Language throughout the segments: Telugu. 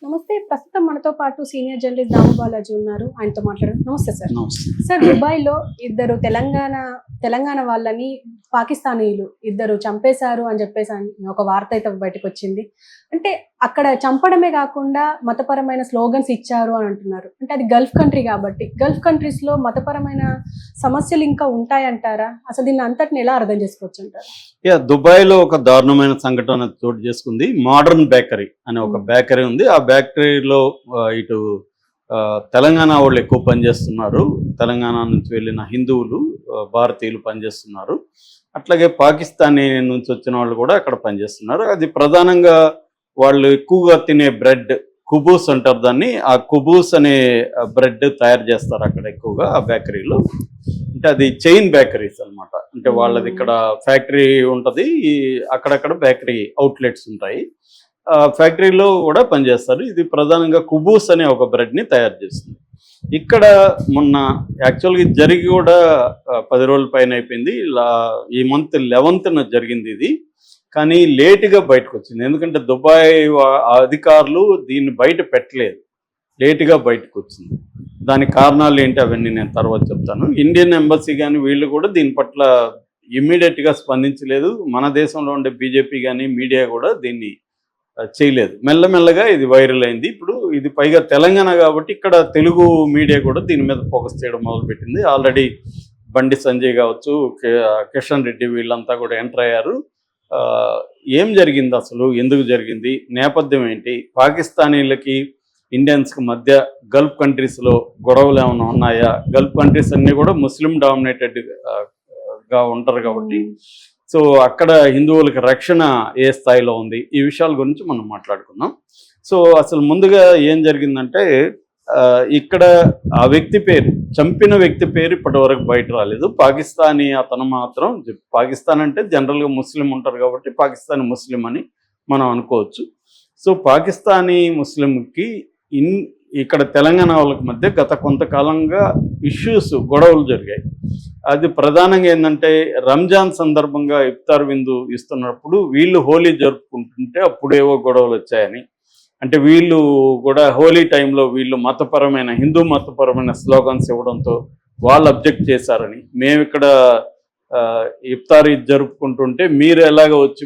నమస్తే. ప్రస్తుతం మనతో పాటు సీనియర్ జర్నలిస్ట్ దాము బాలాజీ ఉన్నారు. ఆయనతో మాట్లాడదాం. నమస్తే సార్. నమస్తే. సార్, దుబాయ్‌లో ఇద్దరు తెలంగాణ వాళ్ళని పాకిస్తానీయులు ఇద్దరు చంపేశారు అని చెప్పేసి ఒక వార్త అయితే బయటకొచ్చింది. అంటే అక్కడ చంపడమే కాకుండా మతపరమైన స్లోగన్స్ ఇచ్చారు అని అంటున్నారు. అంటే అది గల్ఫ్ కంట్రీ కాబట్టి గల్ఫ్ కంట్రీస్‌లో మతపరమైన సమస్యలు ఇంకా ఉంటాయంటారా? అసలు దీన్ని అంతటిని ఎలా అర్థం చేసుకోవచ్చు అంటారు? దుబాయ్‌లో ఒక దారుణమైన సంఘటన చోటు చేసుకుంది. మోడర్న్ బేకరీ అనే ఒక బేకరీ ఉంది. ఆ బేకరీలో ఇటు తెలంగాణ వాళ్ళు ఎక్కువ పనిచేస్తున్నారు. తెలంగాణ నుంచి వెళ్ళిన హిందువులు, భారతీయులు పనిచేస్తున్నారు. అట్లాగే పాకిస్తానీ నుంచి వచ్చిన వాళ్ళు కూడా అక్కడ పనిచేస్తున్నారు. అది ప్రధానంగా వాళ్ళు ఎక్కువగా తినే బ్రెడ్ కుబూస్ అంటారు దాన్ని. ఆ కుబూస్ అనే బ్రెడ్ తయారు చేస్తారు అక్కడ ఎక్కువగా ఆ బేకరీలో. అంటే అది చైన్ బేకరీస్ అనమాట. అంటే వాళ్ళది ఇక్కడ ఫ్యాక్టరీ ఉంటుంది, అక్కడక్కడ బేకరీ అవుట్లెట్స్ ఉంటాయి. ఫ్యాక్టరీలో కూడా పనిచేస్తారు. ఇది ప్రధానంగా కుబూస్ అనే ఒక బ్రెడ్ని తయారు చేస్తుంది. ఇక్కడ మొన్న యాక్చువల్గా ఇది జరిగి కూడా 10 రోజుల పైన అయిపోయింది. ఇలా ఈ మంత్ 11న జరిగింది ఇది. కానీ లేటుగా బయటకు వచ్చింది. ఎందుకంటే దుబాయ్ అధికారులు దీన్ని బయట పెట్టలేదు, లేటుగా బయటకు వచ్చింది. దానికి కారణాలు ఏంటి అవన్నీ నేను తర్వాత చెప్తాను. ఇండియన్ ఎంబసీ కానీ వీళ్ళు కూడా దీని పట్ల ఇమ్మీడియట్గా స్పందించలేదు. మన దేశంలో ఉండే బీజేపీ కానీ మీడియా కూడా దీన్ని చేయలేదు. మెల్లమెల్లగా ఇది వైరల్ అయింది. ఇప్పుడు ఇది పైగా తెలంగాణ కాబట్టి ఇక్కడ తెలుగు మీడియా కూడా దీని మీద ఫోకస్ చేయడం మొదలుపెట్టింది. ఆల్రెడీ బండి సంజయ్ కావచ్చు, కిషన్ రెడ్డి వీళ్ళంతా కూడా ఎంటర్ అయ్యారు. ఏం జరిగింది అసలు, ఎందుకు జరిగింది, నేపథ్యం ఏంటి, పాకిస్తానీలకి ఇండియన్స్కి మధ్య గల్ఫ్ కంట్రీస్లో గొడవలు ఏమైనా ఉన్నాయా? గల్ఫ్ కంట్రీస్ అన్నీ కూడా ముస్లిం డామినేటెడ్గా ఉంటారు కాబట్టి సో అక్కడ హిందువులకి రక్షణ ఏ స్థాయిలో ఉంది, ఈ విషయాల గురించి మనం మాట్లాడుకుందాం. సో అసలు ముందుగా ఏం జరిగిందంటే ఇక్కడ ఆ వ్యక్తి పేరు, చంపిన వ్యక్తి పేరు ఇప్పటి వరకు బయట రాలేదు. పాకిస్తానీ అతను మాత్రం, పాకిస్తాన్ అంటే జనరల్గా ముస్లిం ఉంటారు కాబట్టి పాకిస్తానీ ముస్లిం అని మనం అనుకోవచ్చు. సో పాకిస్తానీ ముస్లింకి ఇక్కడ తెలంగాణ వాళ్ళకి మధ్య గత కొంతకాలంగా గొడవలు జరిగాయి. అది ప్రధానంగా ఏంటంటే రంజాన్ సందర్భంగా ఇఫ్తార్ విందు ఇస్తున్నప్పుడు వీళ్ళు హోలీ జరుపుకుంటుంటే అప్పుడేవో గొడవలు వచ్చాయని, అంటే వీళ్ళు కూడా హోలీ టైంలో వీళ్ళు హిందూ మతపరమైన స్లోగన్స్ ఇవ్వడంతో వాళ్ళు అబ్జెక్ట్ చేశారని, మేము ఇక్కడ ఇఫ్తార్ జరుపుకుంటుంటే మీరు ఎలాగ వచ్చి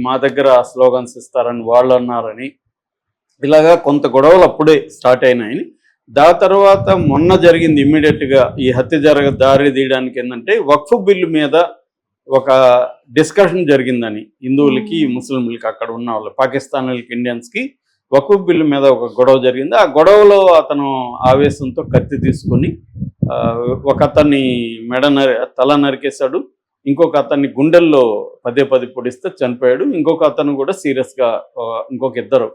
మా దగ్గర స్లోగన్స్ ఇస్తారని వాళ్ళు అన్నారని, ఇలాగా కొంత గొడవలు అప్పుడే స్టార్ట్ అయినాయని. దాని తర్వాత మొన్న జరిగింది ఇమ్మీడియట్గా ఈ హత్య దారి తీయడానికి ఏంటంటే వక్ఫ్ బిల్లు మీద ఒక డిస్కషన్ జరిగిందని, హిందువులకి ముస్లింలకి అక్కడ ఉన్న వాళ్ళు పాకిస్తానీలకి ఇండియన్స్కి వక్ఫ్ బిల్లు మీద ఒక గొడవ జరిగింది. ఆ గొడవలో అతను ఆవేశంతో కత్తి తీసుకుని ఒక అతన్ని తల నరికేశాడు. ఇంకొక అతన్ని గుండెల్లో పదే పొడిస్తే చనిపోయాడు. ఇంకొక అతను కూడా ఇద్దరు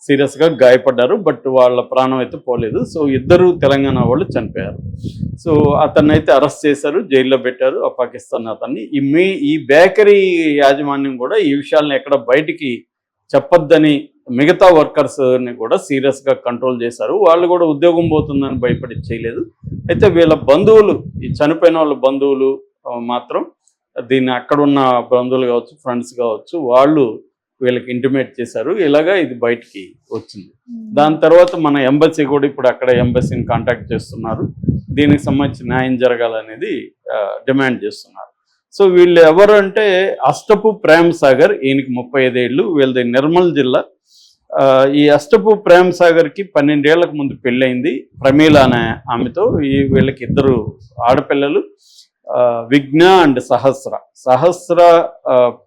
సీరియస్గా గాయపడ్డారు. బట్ వాళ్ళ ప్రాణం అయితే పోలేదు. సో ఇద్దరు తెలంగాణ వాళ్ళు చనిపోయారు. సో అతన్ని అయితే అరెస్ట్ చేశారు, జైల్లో పెట్టారు ఆ పాకిస్తాన్ అతన్ని. ఈ బేకరీ యాజమాన్యం కూడా ఈ విషయాలను ఎక్కడ బయటికి చెప్పొద్దని మిగతా వర్కర్స్ని కూడా సీరియస్గా కంట్రోల్ చేశారు. వాళ్ళు కూడా ఉద్యోగం పోతుందని భయపడి చేయలేదు. అయితే వీళ్ళ బంధువులు, ఈ చనిపోయిన వాళ్ళ బంధువులు మాత్రం దీన్ని అక్కడున్న బంధువులు కావచ్చు, ఫ్రెండ్స్ కావచ్చు, వాళ్ళు వీళ్ళకి ఇంటిమేట్ చేశారు. ఇలాగా ఇది బయటికి వచ్చింది. దాని తర్వాత మన ఎంబసీ కూడా ఇప్పుడు అక్కడ ఎంబసీని కాంటాక్ట్ చేస్తున్నారు. దీనికి సంబంధించి న్యాయం జరగాలనేది డిమాండ్ చేస్తున్నారు. సో వీళ్ళు ఎవరు అంటే అష్టపు ప్రేమ్ సాగర్, ఈయనకి 35 ఏళ్ళు, వీళ్ళది నిర్మల్ జిల్లా. ఈ అష్టపు ప్రేమ్ సాగర్కి 12 ఏళ్లకు ముందు పెళ్ళయింది ప్రమీల అనే ఆమెతో. వీళ్ళకి 2 ఆడపిల్లలు, విఘ్న అండ్ సహస్ర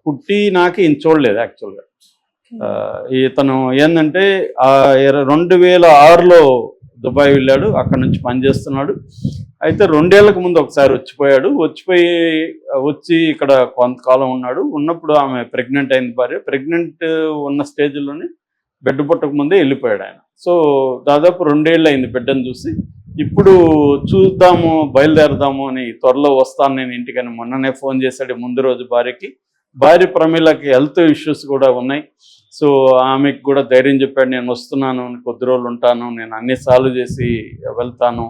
పుట్టి నాకు ఈయన చూడలేదు యాక్చువల్గా. ఇతను ఏంటంటే 2006లో దుబాయ్ వెళ్ళాడు, అక్కడ నుంచి పనిచేస్తున్నాడు. అయితే 2 ఏళ్లకు ముందు ఒకసారి వచ్చి ఇక్కడ కొంతకాలం ఉన్నాడు. ఉన్నప్పుడు ఆమె ప్రెగ్నెంట్ అయింది భార్య. ప్రెగ్నెంట్ ఉన్న స్టేజ్లోనే బిడ్డ పుట్టక ముందే వెళ్ళిపోయాడు ఆయన. సో దాదాపు 2 ఏళ్ళు అయింది బిడ్డను చూసి. ఇప్పుడు చూద్దాము, బయలుదేరదాము అని, త్వరలో వస్తాను నేను ఇంటికని మొన్ననే ఫోన్ చేశాడు ముందు రోజు భార్యకి. భార్య ప్రమీలకి హెల్త్ ఇష్యూస్ కూడా ఉన్నాయి. సో ఆమెకు కూడా ధైర్యం చెప్పాడు, నేను వస్తున్నాను, కొద్ది రోజులు ఉంటాను, నేను అన్ని సాల్వ్ చేసి వెళ్తాను,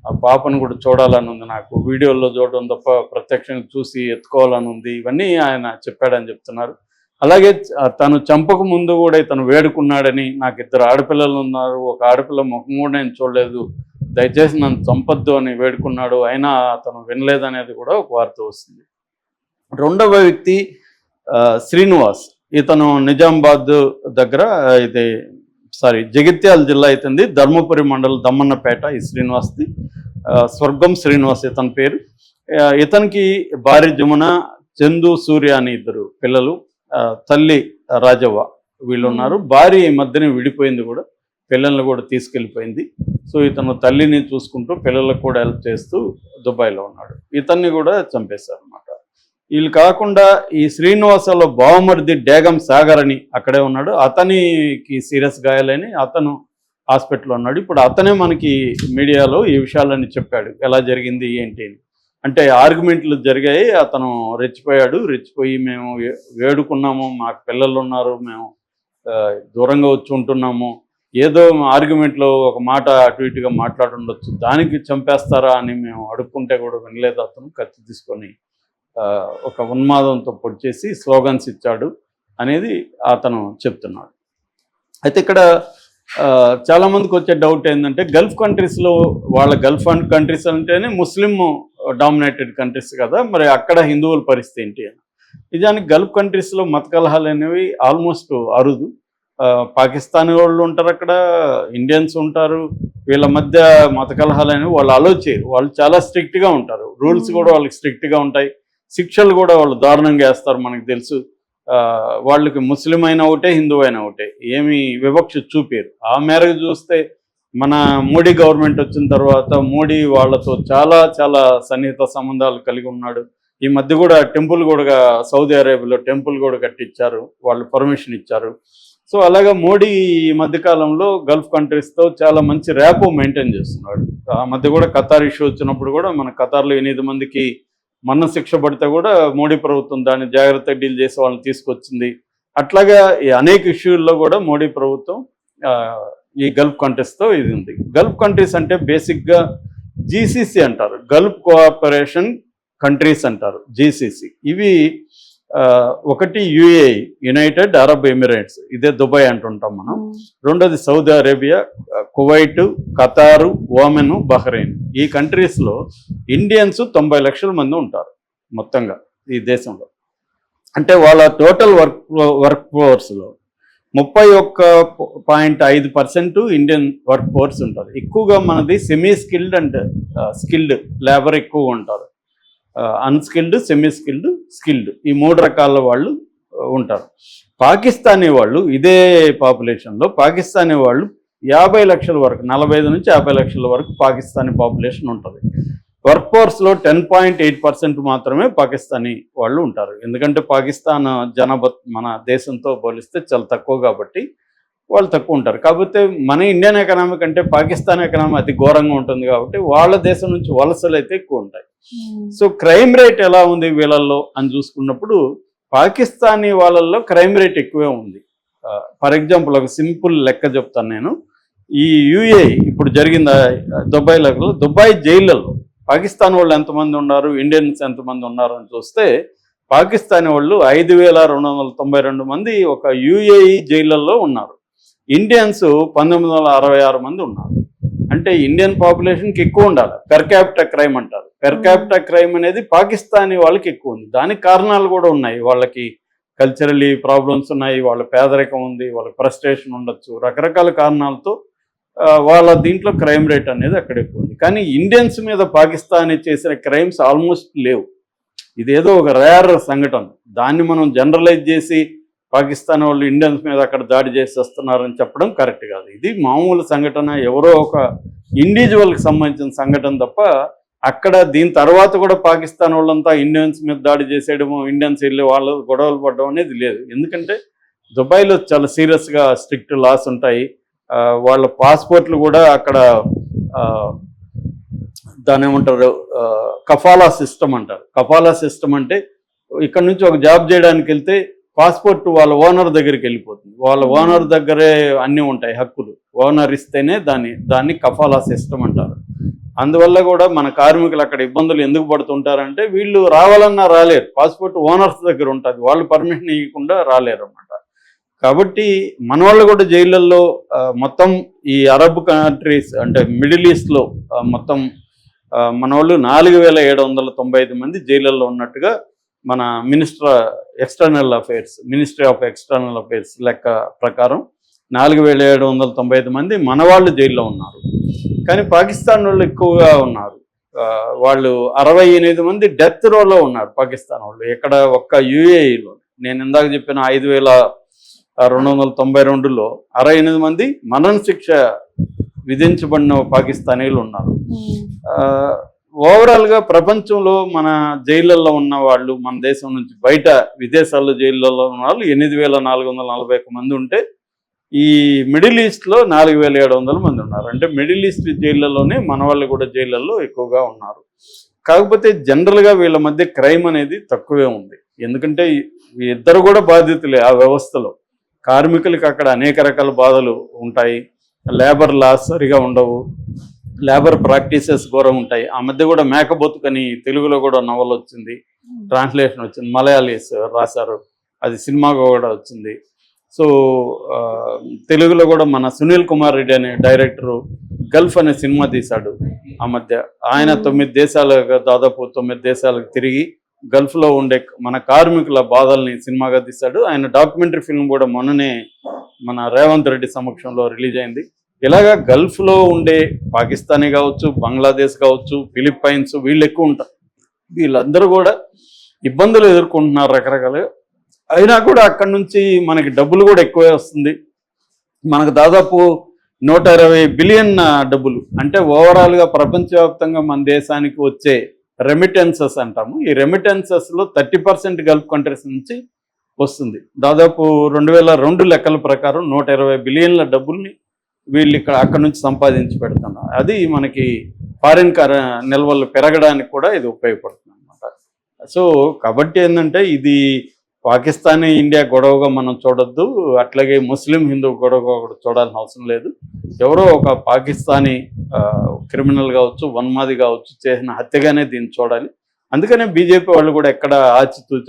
ఆ పాపను కూడా చూడాలని ఉంది, నాకు వీడియోలో చూడడం తప్ప ప్రత్యక్షంగా చూసి ఎత్తుకోవాలని ఉంది, ఇవన్నీ ఆయన చెప్పాడని చెప్తున్నారు. అలాగే తను చంపక ముందు కూడా ఇతను వేడుకున్నాడని, నాకు 2 ఆడపిల్లలు ఉన్నారు, ఒక ఆడపిల్ల ముఖం కూడా నేను చూడలేదు, దయచేసి నన్ను చంపొద్దు అని వేడుకున్నాడు, అయినా అతను వినలేదనేది కూడా ఒక వార్త వస్తుంది. రెండవ వ్యక్తి శ్రీనివాస్. ఇతను నిజామాబాద్ దగ్గర జగిత్యాల జిల్లా అవుతుంది, ధర్మపురి మండలం దమ్మన్నపేట. ఈ శ్రీనివాస్ది స్వర్గం శ్రీనివాస్ ఇతని పేరు. ఇతనికి భార్య జమున, చందు, సూర్య అని 2 పిల్లలు, తల్లి రాజవ్వ వీళ్ళు ఉన్నారు. భార్య ఈ మధ్యనే విడిపోయింది కూడా, పిల్లల్ని కూడా తీసుకెళ్ళిపోయింది. సో ఇతను తల్లిని చూసుకుంటూ పిల్లలకు కూడా హెల్ప్ చేస్తూ దుబాయ్లో ఉన్నాడు. ఇతన్ని కూడా చంపేశారు అన్నమాట. వీళ్ళు కాకుండా ఈ శ్రీనివాసలో బావమరిది డేగం సాగర్ అని అక్కడే ఉన్నాడు. అతనికి సీరియస్ గాయాలని అతను హాస్పిటల్లో ఉన్నాడు. ఇప్పుడు అతనే మనకి మీడియాలో ఈ విషయాలన్నీ చెప్పాడు, ఎలా జరిగింది ఏంటి అని. అంటే ఆర్గ్యుమెంట్లు జరిగాయి, అతను రెచ్చిపోయి మేము వేడుకున్నాము, మాకు పిల్లలు ఉన్నారు, మేము దూరంగా వచ్చి ఉంటున్నాము, ఏదో ఆర్గ్యుమెంట్లో ఒక మాట అటు ఇటుగా మాట్లాడుండొచ్చు, దానికి చంపేస్తారా అని మేము అడుక్కుంటే కూడా వినలేదు. అతను కత్తి తీసుకొని ఒక ఉన్మాదంతో పొడిచేసి స్లోగన్స్ ఇచ్చాడు అనేది అతను చెప్తున్నాడు. అయితే ఇక్కడ చాలామందికి వచ్చే డౌట్ ఏంటంటే, గల్ఫ్ కంట్రీస్లో గల్ఫ్ కంట్రీస్ అంటేనే ముస్లిం డామినేటెడ్ కంట్రీస్ కదా, మరి అక్కడ హిందువుల పరిస్థితి ఏంటి అని. నిజానికి గల్ఫ్ కంట్రీస్లో మత కలహాలు అనేవి ఆల్మోస్ట్ అరుదు. పాకిస్తానీ వాళ్ళు ఉంటారు అక్కడ, ఇండియన్స్ ఉంటారు, వీళ్ళ మధ్య మత కలహాలు అనేవి వాళ్ళు అలో చేయరు. వాళ్ళు చాలా స్ట్రిక్ట్గా ఉంటారు, రూల్స్ కూడా వాళ్ళకి స్ట్రిక్ట్గా ఉంటాయి, శిక్షలు కూడా వాళ్ళు దారుణంగా వేస్తారు. మనకు తెలుసు, వాళ్ళకి ముస్లిం అయినా ఒకటే, హిందూ అయినా ఒకటే, ఏమి వివక్ష చూపారు. ఆ మేరకు చూస్తే మన మోడీ గవర్నమెంట్ వచ్చిన తర్వాత మోడీ వాళ్ళతో చాలా చాలా సన్నిహిత సంబంధాలు కలిగి ఉన్నాడు. ఈ మధ్య కూడా టెంపుల్ కూడా సౌదీ అరేబియాలో టెంపుల్ కూడా కట్టించారు, వాళ్ళు పర్మిషన్ ఇచ్చారు. సో అలాగా మోడీ ఈ మధ్యకాలంలో గల్ఫ్ కంట్రీస్తో చాలా మంచి ర్యాపో మెయింటైన్ చేస్తున్నాడు. ఆ మధ్య కూడా ఖతార్ ఇష్యూ వచ్చినప్పుడు కూడా మన ఖతార్లో 8 మందికి మరణ శిక్ష పడితే కూడా మోడీ ప్రభుత్వం దాన్ని జాగ్రత్తగా డీల్ చేసి వాళ్ళని తీసుకొచ్చింది. అట్లాగా ఈ అనేక ఇష్యూల్లో కూడా మోడీ ప్రభుత్వం ఈ గల్ఫ్ కంట్రీస్తో ఇది ఉంది. గల్ఫ్ కంట్రీస్ అంటే బేసిక్గా జీసీసీ అంటారు, గల్ఫ్ కోఆపరేషన్ కంట్రీస్ అంటారు, జీసీసీ. ఇవి ఒకటి యుఏఈ, యునైటెడ్ అరబ్ ఎమిరేట్స్, ఇదే దుబాయ్ అంటుంటాం మనం. రెండోది Saudi Arabia, Kuwait, Qatar, Oman, Bahrain. ఈ కంట్రీస్లో ఇండియన్స్ 90 లక్షల మంది ఉంటారు మొత్తంగా ఈ దేశంలో. అంటే వాళ్ళ టోటల్ వర్క్ ఫోర్స్లో 31.5% ఇండియన్ వర్క్ ఫోర్స్ ఉంటుంది. ఎక్కువగా మనది semi skilled and skilled labour ఎక్కువగా ఉంటారు. అన్స్కిల్డ్, సెమీ స్కిల్డ్, స్కిల్డ్, ఈ 3 రకాల వాళ్ళు ఉంటారు. పాకిస్తానీ వాళ్ళు ఇదే పాపులేషన్లో పాకిస్తానీ వాళ్ళు 50 లక్షల వరకు, 45 నుంచి 50 లక్షల వరకు పాకిస్తానీ పాపులేషన్ ఉంటుంది. వర్క్ ఫోర్స్లో 10.8% మాత్రమే పాకిస్తానీ వాళ్ళు ఉంటారు. ఎందుకంటే పాకిస్తాన్ జనాభా మన దేశంతో పోలిస్తే చాలా తక్కువ కాబట్టి వాళ్ళు తక్కువ ఉంటారు. కాకపోతే మన ఇండియన్ ఎకనామీ కంటే పాకిస్తాన్ ఎకనామీ అతి ఘోరంగా ఉంటుంది కాబట్టి వాళ్ళ దేశం నుంచి వలసలు అయితే ఎక్కువ ఉంటాయి. సో క్రైమ్ రేట్ ఎలా ఉంది వీళ్ళల్లో అని చూసుకున్నప్పుడు పాకిస్తానీ వాళ్ళల్లో క్రైమ్ రేట్ ఎక్కువే ఉంది. ఫర్ ఎగ్జాంపుల్ ఒక సింపుల్ లెక్క చెప్తాను నేను. ఈ యుఏఈ ఇప్పుడు జరిగిన దుబాయ్ జైళ్ళలో పాకిస్తాన్ వాళ్ళు ఎంతమంది ఉన్నారు, ఇండియన్స్ ఎంతమంది ఉన్నారు అని చూస్తే పాకిస్తానీ వాళ్ళు 5,292 మంది ఒక యుఏఈ జైళ్ళల్లో ఉన్నారు. ఇండియన్స్ 1966 మంది ఉన్నారు. అంటే ఇండియన్ పాపులేషన్కి ఎక్కువ ఉండాలి. పెర్ క్యాపిటల్ క్రైమ్ అంటారు. పెర్ క్యాపిటల్ క్రైమ్ అనేది పాకిస్తానీ వాళ్ళకి ఎక్కువ ఉంది. దానికి కారణాలు కూడా ఉన్నాయి. వాళ్ళకి కల్చరలీ ప్రాబ్లమ్స్ ఉన్నాయి, వాళ్ళ పేదరికం ఉంది, వాళ్ళ ఫ్రస్ట్రేషన్ ఉండొచ్చు, రకరకాల కారణాలతో వాళ్ళ దీంట్లో క్రైమ్ రేట్ అనేది అక్కడ ఎక్కువ ఉంది. కానీ ఇండియన్స్ మీద పాకిస్తానీ చేసిన క్రైమ్స్ ఆల్మోస్ట్ లేవు. ఇదేదో ఒక రేర్ సంఘటన. దాన్ని మనం జనరలైజ్ చేసి పాకిస్తాన్ వాళ్ళు ఇండియన్స్ మీద అక్కడ దాడి చేసి వస్తున్నారని చెప్పడం కరెక్ట్ కాదు. ఇది మామూలు సంఘటన, ఎవరో ఒక ఇండివిజువల్కి సంబంధించిన సంఘటన తప్ప అక్కడ దీని తర్వాత కూడా పాకిస్తాన్ వాళ్ళంతా ఇండియన్స్ మీద దాడి చేసేయడము, ఇండియన్స్ వెళ్ళి వాళ్ళు గొడవలు పడడం అనేది లేదు. ఎందుకంటే దుబాయ్లో చాలా సీరియస్గా స్ట్రిక్ట్ లాస్ ఉంటాయి. వాళ్ళ పాస్పోర్ట్లు కూడా అక్కడ దాని ఏమంటారు, కఫాలా సిస్టమ్ అంటారు. కఫాలా సిస్టమ్ అంటే ఇక్కడ నుంచి ఒక జాబ్ చేయడానికి వెళ్తే పాస్పోర్ట్ వాళ్ళ ఓనర్ దగ్గరికి వెళ్ళిపోతుంది. వాళ్ళ ఓనర్ దగ్గరే అన్నీ ఉంటాయి హక్కులు. ఓనర్ ఇస్తేనే దాన్ని కఫాలా సిస్టమ్ అంటారు. అందువల్ల కూడా మన కార్మికులు అక్కడ ఇబ్బందులు ఎందుకు పడుతుంటారంటే వీళ్ళు రావాలన్నా రాలేరు, పాస్పోర్ట్ ఓనర్స్ దగ్గర ఉంటుంది, వాళ్ళు పర్మిషన్ ఇవ్వకుండా రాలేరు అన్నమాట. కాబట్టి మన వాళ్ళు కూడా జైళ్ళల్లో మొత్తం ఈ అరబ్ కంట్రీస్ అంటే మిడిల్ ఈస్ట్లో మొత్తం మన వాళ్ళు 4795 మంది జైళ్ళల్లో ఉన్నట్టుగా మన మినిస్ట్రీ ఆఫ్ ఎక్స్టర్నల్ అఫైర్స్ లెక్క ప్రకారం 4795 మంది మన వాళ్ళు జైల్లో ఉన్నారు. కానీ పాకిస్తాన్ వాళ్ళు ఎక్కువగా ఉన్నారు. వాళ్ళు 68 మంది డెత్ రోలో ఉన్నారు పాకిస్తాన్ వాళ్ళు. ఇక్కడ ఒక్క యుఏఈలో నేను ఇందాక చెప్పిన 5292లో 68 మంది మరణ శిక్ష విధించబడిన పాకిస్తానీలు ఉన్నారు. ఓవరాల్గా ప్రపంచంలో మన జైళ్ళల్లో ఉన్న వాళ్ళు, మన దేశం నుంచి బయట విదేశాల్లో జైళ్ళల్లో ఉన్న వాళ్ళు 8441 మంది ఉంటే ఈ మిడిల్ ఈస్ట్లో 4700 మంది ఉన్నారు. అంటే మిడిల్ ఈస్ట్ జైళ్ళలోనే మన వాళ్ళు కూడా జైళ్ళల్లో ఎక్కువగా ఉన్నారు. కాకపోతే జనరల్గా వీళ్ళ మధ్య క్రైమ్ అనేది తక్కువే ఉంది. ఎందుకంటే ఇద్దరు కూడా బాధితులే ఆ వ్యవస్థలో. కార్మికులకి అక్కడ అనేక రకాల బాధలు ఉంటాయి, లేబర్ లాస్ సరిగా ఉండవు, లేబర్ ప్రాక్టీసెస్ ఘోరం ఉంటాయి. ఆ మధ్య కూడా మేకబొతుకని తెలుగులో కూడా నవల వచ్చింది, ట్రాన్స్లేషన్ వచ్చింది, మలయాళీస్ రాశారు, అది సినిమాగా కూడా వచ్చింది. సో తెలుగులో కూడా మన సునీల్ కుమార్ రెడ్డి అనే డైరెక్టరు గల్ఫ్ అనే సినిమా తీశాడు ఆ మధ్య. ఆయన 9 దేశాలకు తిరిగి గల్ఫ్లో ఉండే మన కార్మికుల బాధల్ని సినిమాగా తీశాడు. ఆయన డాక్యుమెంటరీ ఫిల్మ్ కూడా మొన్ననే మన రేవంత్ రెడ్డి సమక్షంలో రిలీజ్ అయింది. ఇలాగా గల్ఫ్లో ఉండే పాకిస్తానీ కావచ్చు, బంగ్లాదేశ్ కావచ్చు, ఫిలిప్పైన్స్ వీళ్ళు ఎక్కువ ఉంటారు. వీళ్ళందరూ కూడా ఇబ్బందులు ఎదుర్కొంటున్నారు రకరకాలుగా. అయినా కూడా అక్కడి నుంచి మనకి డబ్బులు కూడా ఎక్కువే వస్తుంది. మనకు దాదాపు 120 బిలియన్ డబ్బులు, అంటే ఓవరాల్గా ప్రపంచవ్యాప్తంగా మన దేశానికి వచ్చే రెమిటెన్సెస్ అంటాము. ఈ రెమిటెన్సెస్లో 30% గల్ఫ్ కంట్రీస్ నుంచి వస్తుంది. దాదాపు 2002 లెక్కల ప్రకారం 120 బిలియన్ల డబ్బుల్ని వీళ్ళు అక్కడ నుంచి సంపాదించి పెడుతున్నారు. అది మనకి ఫారిన్ నిల్వలు పెరగడానికి కూడా ఇది ఉపయోగపడుతుంది అన్నమాట. సో కాబట్టి ఏంటంటే ఇది పాకిస్తానీ ఇండియా గొడవగా మనం చూడొద్దు, అట్లాగే ముస్లిం హిందూ గొడవగా కూడా చూడాల్సిన అవసరం లేదు. ఎవరో ఒక పాకిస్తానీ క్రిమినల్ కావచ్చు, వన్మాది కావచ్చు చేసిన హత్యగానే దీన్ని చూడాలి. అందుకనే బీజేపీ వాళ్ళు కూడా ఎక్కడ ఆచితూచి